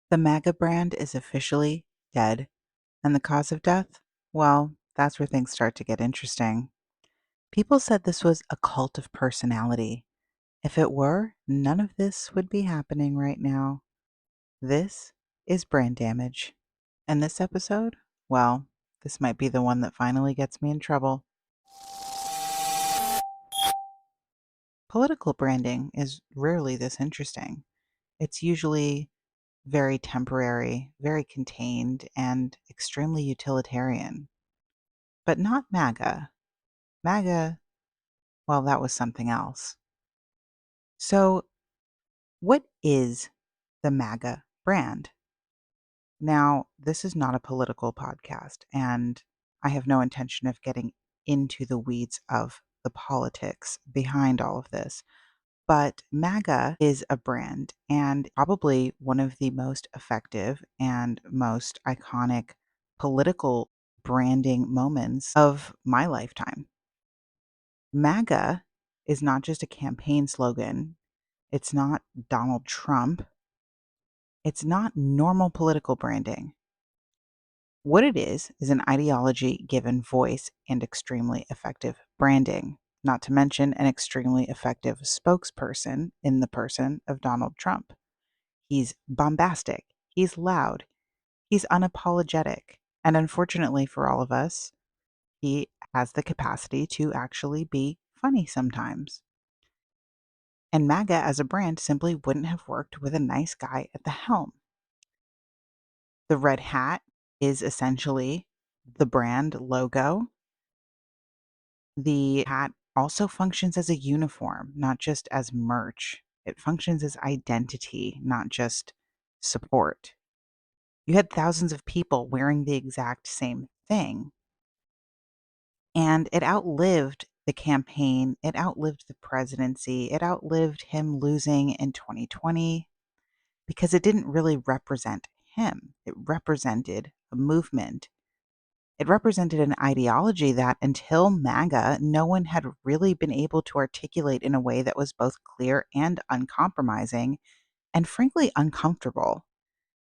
The MAGA brand is officially dead, and the cause of death? Well, that's where things start to get interesting. People said this was a cult of personality. If it were, none of this would be happening right now. This is brand damage. And this episode? Well, this might be the one that finally gets me in trouble. Political branding is rarely this interesting. It's usually very temporary, very contained, and extremely utilitarian. But not MAGA. MAGA, well, that was something else. So, what is the MAGA brand? Now, this is not a political podcast, and I have no intention of getting into the weeds of the politics behind all of this. But MAGA is a brand and probably one of the most effective and most iconic political branding moments of my lifetime. MAGA is not just a campaign slogan. It's not Donald Trump. It's not normal political branding. What it is an ideology given voice and extremely effective branding, not to mention an extremely effective spokesperson in the person of Donald Trump. He's bombastic, he's loud, he's unapologetic, and unfortunately for all of us, he has the capacity to actually be funny sometimes. And MAGA as a brand simply wouldn't have worked with a nice guy at the helm. The red hat is essentially the brand logo. The hat also functions as a uniform, not just as merch. It functions as identity, not just support. You had thousands of people wearing the exact same thing. And it outlived the campaign, it outlived the presidency, it outlived him losing in 2020 because it didn't really represent him. It represented a movement. It represented an ideology that until MAGA, no one had really been able to articulate in a way that was both clear and uncompromising, and frankly, uncomfortable.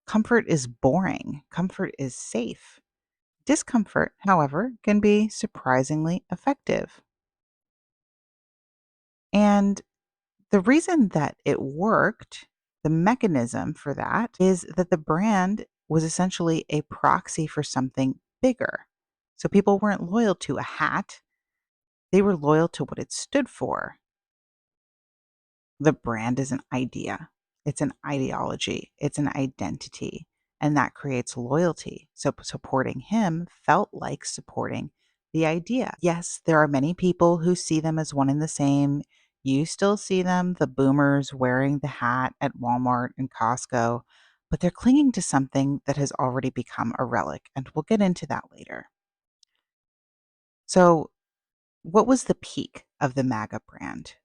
Comfort is boring, comfort is safe. Discomfort, however, can be surprisingly effective. And the reason that it worked, the mechanism for that, is that the brand was essentially a proxy for something bigger. So people weren't loyal to a hat, they were loyal to what it stood for. The brand is an idea, it's an ideology, it's an identity, and that creates loyalty. So supporting him felt like supporting the idea. Yes, there are many people who see them as one and the same. You still see them, the boomers wearing the hat at Walmart and Costco, but they're clinging to something that has already become a relic, and we'll get into that later. So, what was the peak of the MAGA brand?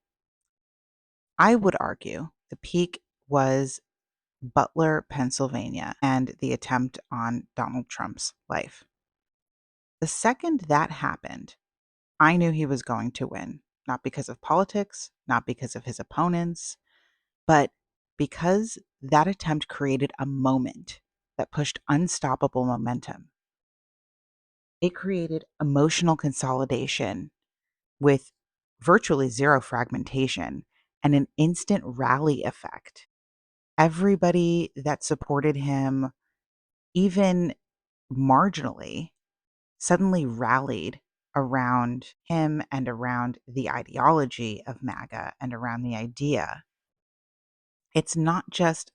I would argue the peak was Butler, Pennsylvania, and the attempt on Donald Trump's life. The second that happened, I knew he was going to win, not because of politics, not because of his opponents, but because that attempt created a moment that pushed unstoppable momentum. It created emotional consolidation with virtually zero fragmentation and an instant rally effect. Everybody that supported him, even marginally, suddenly rallied around him and around the ideology of MAGA and around the idea. It's not just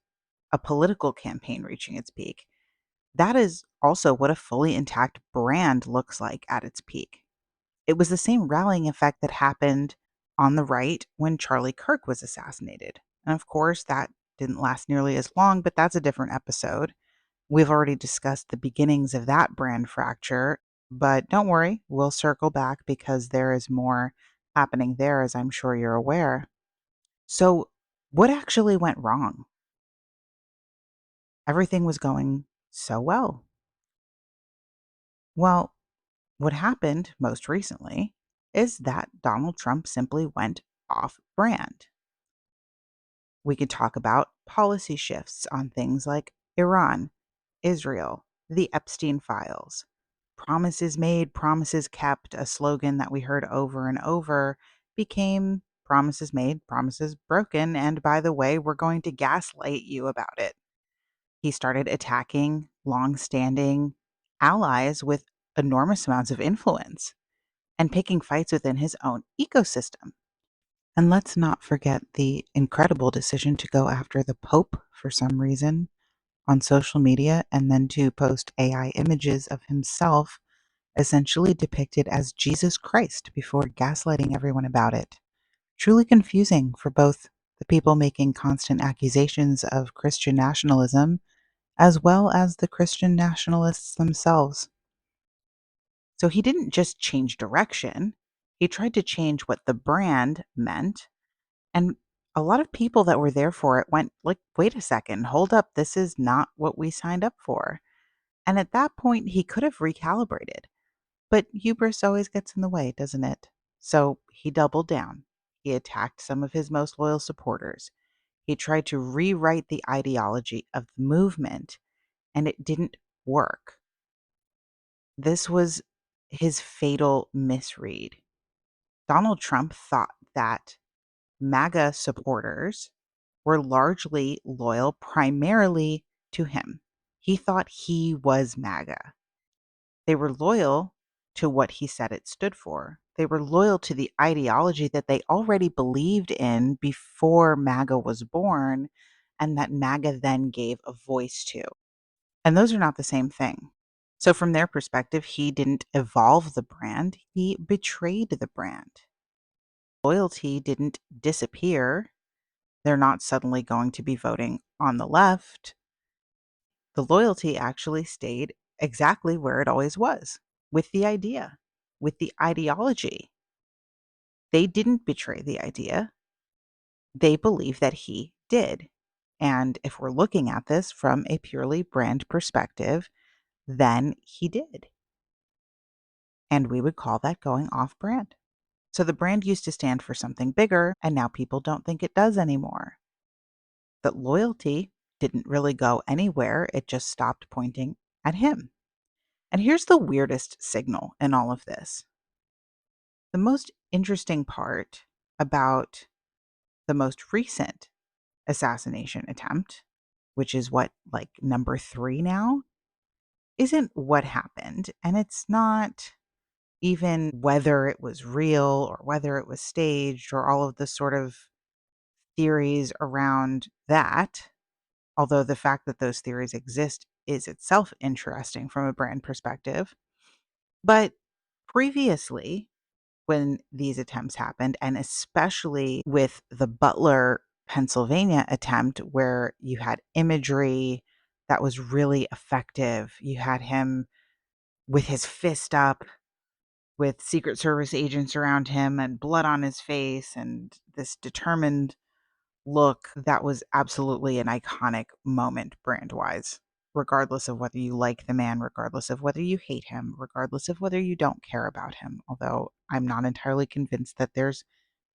a political campaign reaching its peak. That is also what a fully intact brand looks like at its peak. It was the same rallying effect that happened on the right when Charlie Kirk was assassinated. And of course, that didn't last nearly as long, but that's a different episode. We've already discussed the beginnings of that brand fracture, but don't worry, we'll circle back because there is more happening there, as I'm sure you're aware. So, what actually went wrong? Everything was going so well. Well, what happened most recently is that Donald Trump simply went off brand. We could talk about policy shifts on things like Iran, Israel, the Epstein files. Promises made, promises kept, a slogan that we heard over and over, became promises made, promises broken, and by the way, we're going to gaslight you about it. He started attacking long-standing allies with enormous amounts of influence and picking fights within his own ecosystem. And let's not forget the incredible decision to go after the Pope for some reason on social media and then to post AI images of himself essentially depicted as Jesus Christ before gaslighting everyone about it. Truly confusing for both the people making constant accusations of Christian nationalism as well as the Christian nationalists themselves. So he didn't just change direction, he tried to change what the brand meant. And a lot of people that were there for it went like, wait a second, hold up, this is not what we signed up for. And at that point, he could have recalibrated. But hubris always gets in the way, doesn't it? So he doubled down. He attacked some of his most loyal supporters. He tried to rewrite the ideology of the movement, and it didn't work. This was his fatal misread. Donald Trump thought that MAGA supporters were largely loyal primarily to him. He thought he was MAGA. They were loyal to what he said it stood for. They were loyal to the ideology that they already believed in before MAGA was born and that MAGA then gave a voice to. And those are not the same thing. So, from their perspective, he didn't evolve the brand, he betrayed the brand. Loyalty didn't disappear. They're not suddenly going to be voting on the left. The loyalty actually stayed exactly where it always was, with the idea, with the ideology. They didn't betray the idea. They believe that he did. And if we're looking at this from a purely brand perspective, then he did. And we would call that going off brand. So the brand used to stand for something bigger, and now people don't think it does anymore. But loyalty didn't really go anywhere, it just stopped pointing at him. And here's the weirdest signal in all of this. The most interesting part about the most recent assassination attempt, which is what, like number 3 now, isn't what happened. And it's not even whether it was real or whether it was staged or all of the sort of theories around that. Although the fact that those theories exist is itself interesting from a brand perspective. But previously, when these attempts happened, and especially with the Butler, Pennsylvania attempt, where you had imagery that was really effective. You had him with his fist up, with Secret Service agents around him, and blood on his face, and this determined look that was absolutely an iconic moment brand wise, regardless of whether you like the man, regardless of whether you hate him, regardless of whether you don't care about him. Although I'm not entirely convinced that there's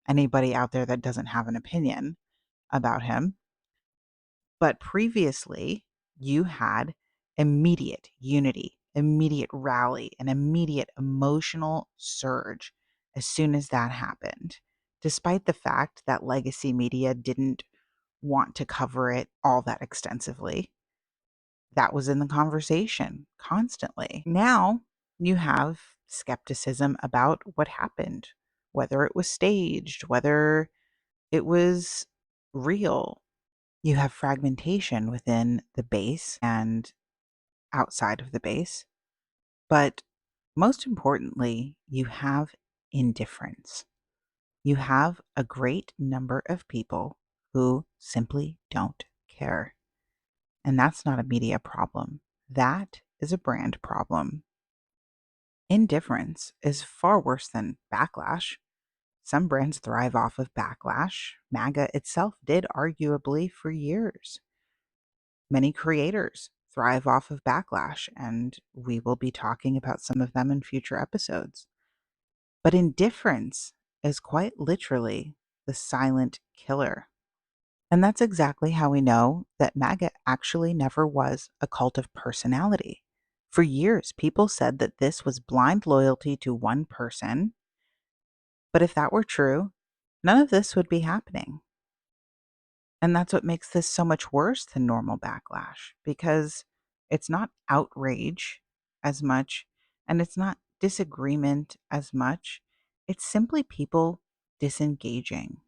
anybody out there that doesn't have an opinion about him. But previously, you had immediate unity, immediate rally, an immediate emotional surge as soon as that happened, despite the fact that legacy media didn't want to cover it all that extensively. That was in the conversation constantly. Now you have skepticism about what happened, whether it was staged, whether it was real. You have fragmentation within the base and outside of the base. But most importantly, you have indifference. You have a great number of people who simply don't care. And that's not a media problem. That is a brand problem. Indifference is far worse than backlash. Some brands thrive off of backlash. MAGA itself did, arguably, for years. Many creators thrive off of backlash, and we will be talking about some of them in future episodes. But indifference is quite literally the silent killer. And that's exactly how we know that MAGA actually never was a cult of personality. For years, people said that this was blind loyalty to one person, but if that were true, none of this would be happening. And that's what makes this so much worse than normal backlash because it's not outrage as much and it's not disagreement as much. It's simply people disengaging.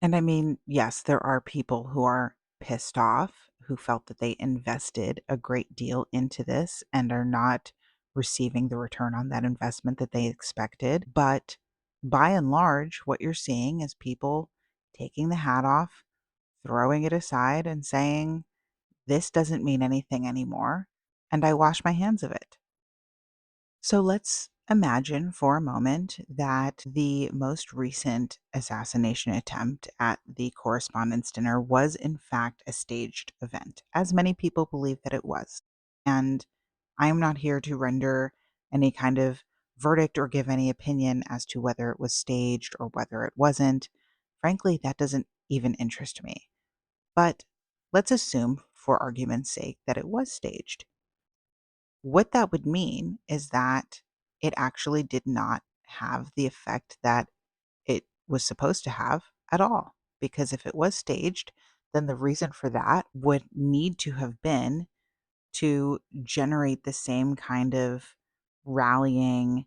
And I mean, yes, there are people who are pissed off, who felt that they invested a great deal into this and are not receiving the return on that investment that they expected. But by and large, what you're seeing is people taking the hat off, throwing it aside, and saying, this doesn't mean anything anymore. And I wash my hands of it. So let's imagine for a moment that the most recent assassination attempt at the Correspondents' Dinner was, in fact, a staged event, as many people believe that it was. And I am not here to render any kind of verdict or give any opinion as to whether it was staged or whether it wasn't. Frankly, that doesn't even interest me. But let's assume, for argument's sake, that it was staged. What that would mean is that it actually did not have the effect that it was supposed to have at all. Because if it was staged, then the reason for that would need to have been to generate the same kind of rallying,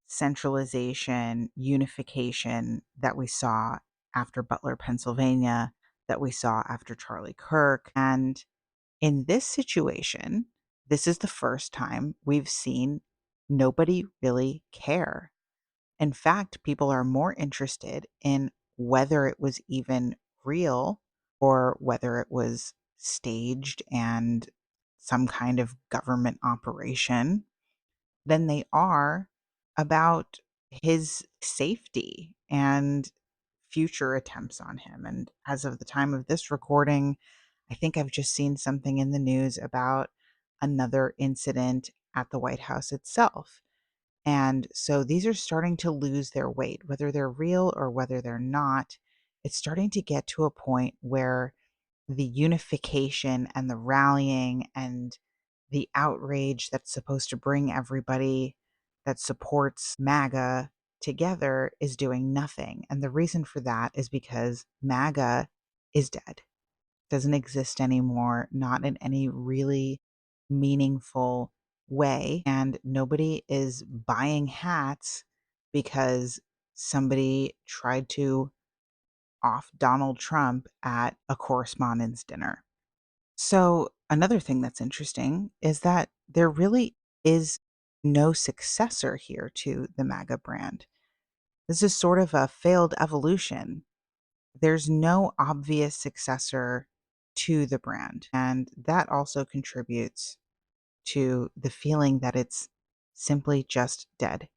centralization, unification that we saw after Butler, Pennsylvania, that we saw after Charlie Kirk. And in this situation, this is the first time we've seen nobody really care. In fact, people are more interested in whether it was even real or whether it was staged and some kind of government operation than they are about his safety and future attempts on him. And as of the time of this recording, I think I've just seen something in the news about another incident at the White House itself. And so these are starting to lose their weight, whether they're real or whether they're not. It's starting to get to a point where the unification and the rallying and the outrage that's supposed to bring everybody that supports MAGA together is doing nothing. And the reason for that is because MAGA is dead, doesn't exist anymore, not in any really meaningful way. And nobody is buying hats because somebody tried to off Donald Trump at a correspondence dinner. So, another thing that's interesting is that there really is no successor here to the MAGA brand. This is sort of a failed evolution. There's no obvious successor to the brand. And that also contributes to the feeling that it's simply just dead.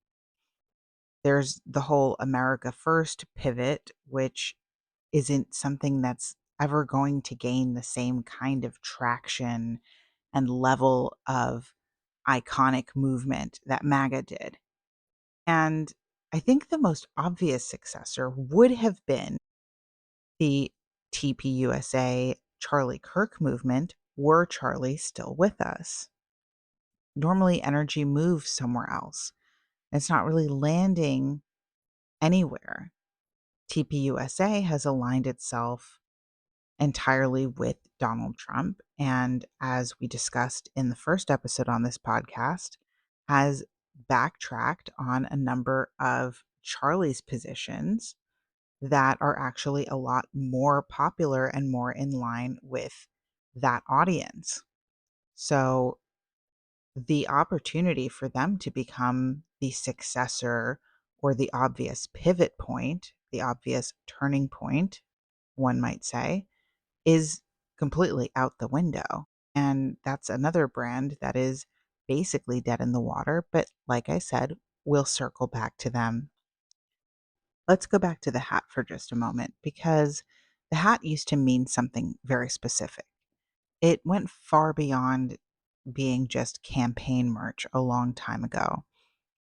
There's the whole America First pivot, which isn't something that's ever going to gain the same kind of traction and level of iconic movement that MAGA did. And I think the most obvious successor would have been the TPUSA Charlie Kirk movement were Charlie still with us. Normally, energy moves somewhere else. It's not really landing anywhere. TPUSA has aligned itself entirely with Donald Trump. And as we discussed in the first episode on this podcast, has backtracked on a number of Charlie's positions that are actually a lot more popular and more in line with that audience. So the opportunity for them to become the successor or the obvious pivot point, the obvious turning point, one might say, is completely out the window. And that's another brand that is basically dead in the water. But like I said, we'll circle back to them. Let's go back to the hat for just a moment because the hat used to mean something very specific. It went far beyond being just campaign merch a long time ago.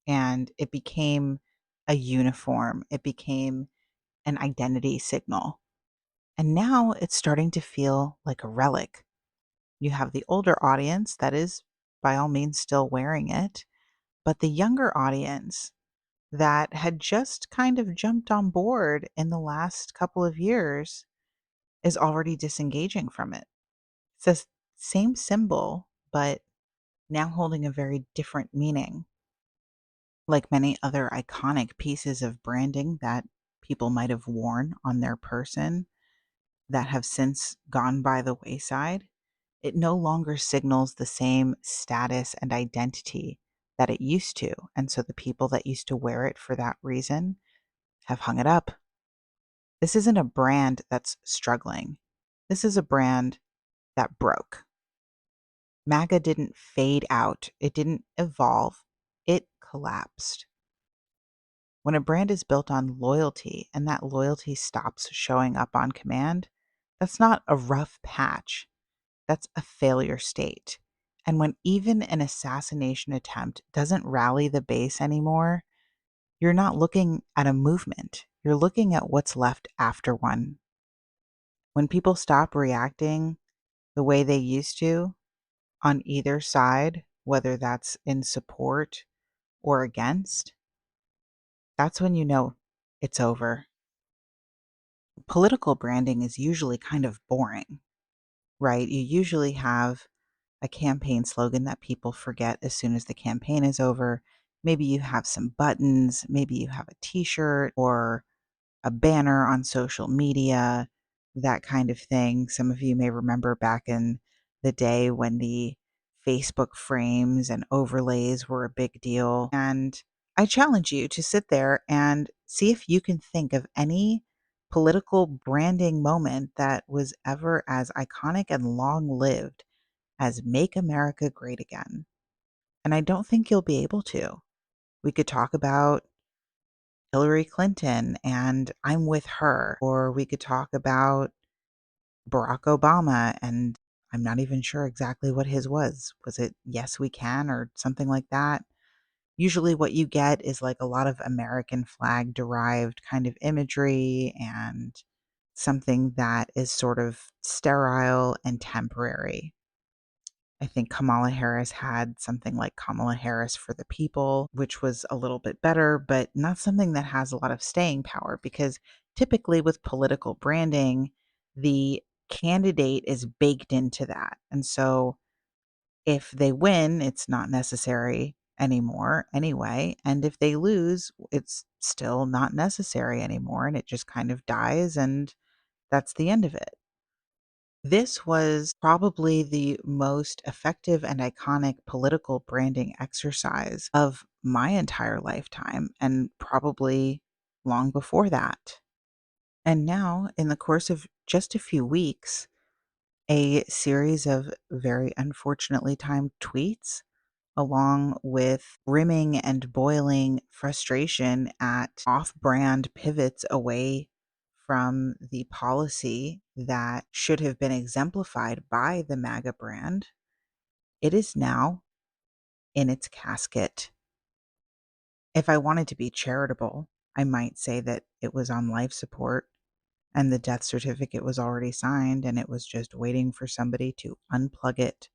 And it became a uniform, it became an identity signal. And now it's starting to feel like a relic. You have the older audience that is, by all means, still wearing it, but the younger audience that had just kind of jumped on board in the last couple of years is already disengaging from it. It's the same symbol, but now holding a very different meaning. Like many other iconic pieces of branding that people might have worn on their person that have since gone by the wayside, it no longer signals the same status and identity that it used to. And so the people that used to wear it for that reason have hung it up. This isn't a brand that's struggling. This is a brand that broke. MAGA didn't fade out, it didn't evolve, it collapsed. When a brand is built on loyalty and that loyalty stops showing up on command, that's not a rough patch. That's a failure state. And when even an assassination attempt doesn't rally the base anymore, you're not looking at a movement. You're looking at what's left after one. When people stop reacting the way they used to on either side, whether that's in support or against, that's when you know it's over. Political branding is usually kind of boring, right? You usually have a campaign slogan that people forget as soon as the campaign is over. Maybe you have some buttons, maybe you have a t-shirt or a banner on social media, that kind of thing. Some of you may remember back in the day when the Facebook frames and overlays were a big deal. And I challenge you to sit there and see if you can think of any political branding moment that was ever as iconic and long lived as Make America Great Again. And I don't think you'll be able to. We could talk about Hillary Clinton and I'm with her, or we could talk about Barack Obama and I'm not even sure exactly what his was. Was it Yes We Can or something like that? Usually, what you get is like a lot of American flag derived kind of imagery and something that is sort of sterile and temporary. I think Kamala Harris had something like Kamala Harris for the People, which was a little bit better, but not something that has a lot of staying power because typically with political branding, the candidate is baked into that. And so if they win, it's not necessary anymore anyway. And if they lose, it's still not necessary anymore. And it just kind of dies, and that's the end of it. This was probably the most effective and iconic political branding exercise of my entire lifetime, and probably long before that. And now, in the course of just a few weeks, a series of very unfortunately timed tweets, along with brimming and boiling frustration at off brand pivots away from the policy that should have been exemplified by the MAGA brand, it is now in its casket. If I wanted to be charitable, I might say that it was on life support and the death certificate was already signed and it was just waiting for somebody to unplug it.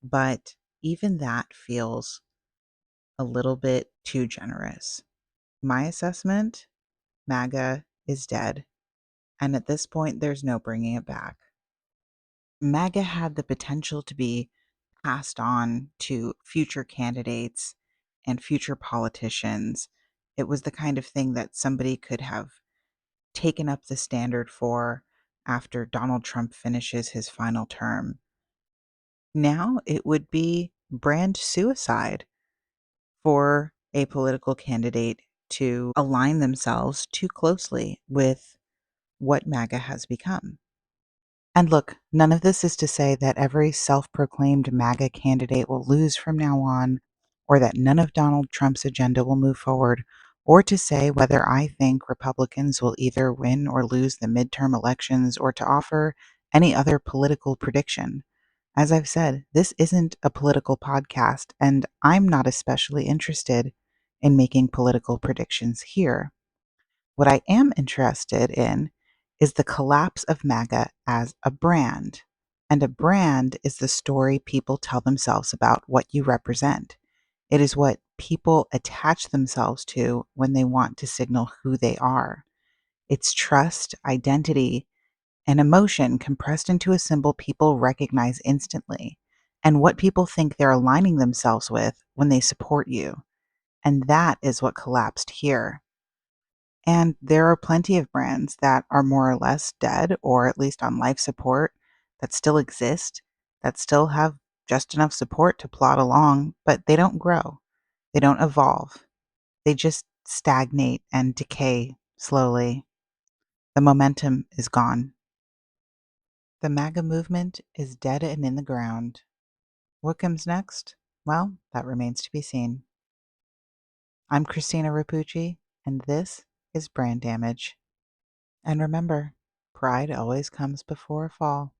But even that feels a little bit too generous. My assessment, MAGA is dead. And at this point, there's no bringing it back. MAGA had the potential to be passed on to future candidates and future politicians. It was the kind of thing that somebody could have taken up the standard for after Donald Trump finishes his final term. Now it would be brand suicide for a political candidate to align themselves too closely with what MAGA has become. And look, none of this is to say that every self proclaimed MAGA candidate will lose from now on, or that none of Donald Trump's agenda will move forward, or to say whether I think Republicans will either win or lose the midterm elections, or to offer any other political prediction. As I've said, this isn't a political podcast, and I'm not especially interested in making political predictions here. What I am interested in is the collapse of MAGA as a brand. And a brand is the story people tell themselves about what you represent. It is what people attach themselves to when they want to signal who they are. It's trust, identity, and emotion compressed into a symbol people recognize instantly, and what people think they're aligning themselves with when they support you. And that is what collapsed here. And there are plenty of brands that are more or less dead, or at least on life support, that still exist, that still have just enough support to plod along, but they don't grow. They don't evolve. They just stagnate and decay slowly. The momentum is gone. The MAGA movement is dead and in the ground. What comes next? Well, that remains to be seen. I'm Christina Rapucci, and this is Brand Damage. And remember, pride always comes before a fall.